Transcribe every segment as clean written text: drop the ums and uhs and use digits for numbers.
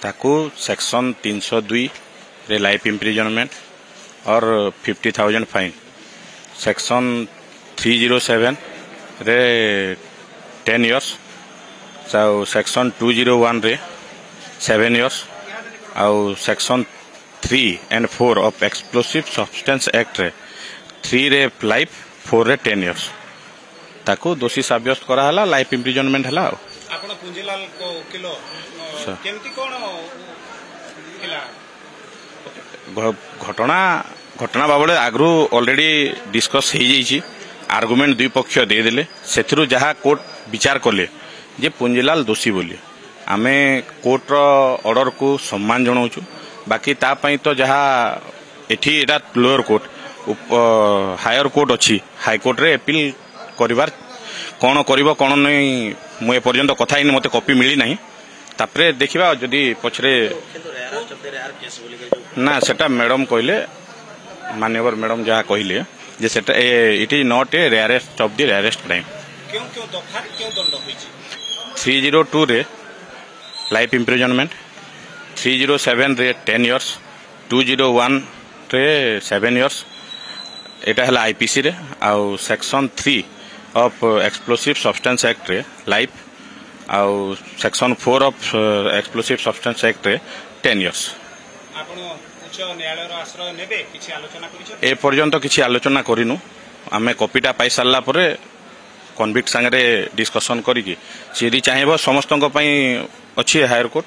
ताकू सेक्शन 302 रे life imprisonment और 50,000 फाइन, सेक्शन 307 रे 10 इयर्स, सेक्शन 201 रे 7 इयर्स आउ section 3 and 4 of explosive substance act रे 3 रे लाइफ 4 रे 10 इयर्स ताकू दोषी साब्यस्त कराला, लाइफ इम्प्रिजनमेंट हला। आपण पुंजीलाल को किलो केमती कोन हिला घटना बाबले आगरू ऑलरेडी डिस्कस हो जाइए, आर्गुमेंट दुई पक्ष देदेले, से जहाँ कोर्ट विचार कले जे पुंजीलाल दोषी बोली आमे कोर्ट ऑर्डर को सम्मान जनाऊँ। बाकी तापाई तो जहाँ एठी एटा लोअर कोर्ट हायर कोर्ट अच्छी, हाईकोर्ट रे अपील करिवार कौन कौन नहीं मुझे पर्यंत कथा ही मत कॉपी मिली ना, तापरे देखिबा जदि पछरे ना सेटा मैडम कहले, मान्यवर मैडम जहाँ कहले जे सेटा it is not a rarest of the rarest crime. क्यों क्यों दफा क्यों दंड होइछि? 302 रे लाइफ इम्प्रिजनमेंट, 307 रे 10 इयर्स, 201 रे 7 इयर्स, एटा हला आईपीसी रे, आउ section 3 of explosive substance act रे लाइफ, आउ section 4 of explosive substance act रे 10 इयर्स। आपण उच्च न्यायालय रो आश्रय नेबे किछि आलोचना करिछ? ए पर्यंत किछि आलोचना करिनु, आमे कॉपीटा पाई सारला परे कन्विक्ट संगे डिस्कशन करिकि सिरी चाहेबो समस्तक पई अछि हायर कोर्ट,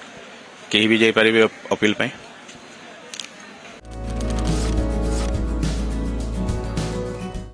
केही भी जाई परिबे अपील पई।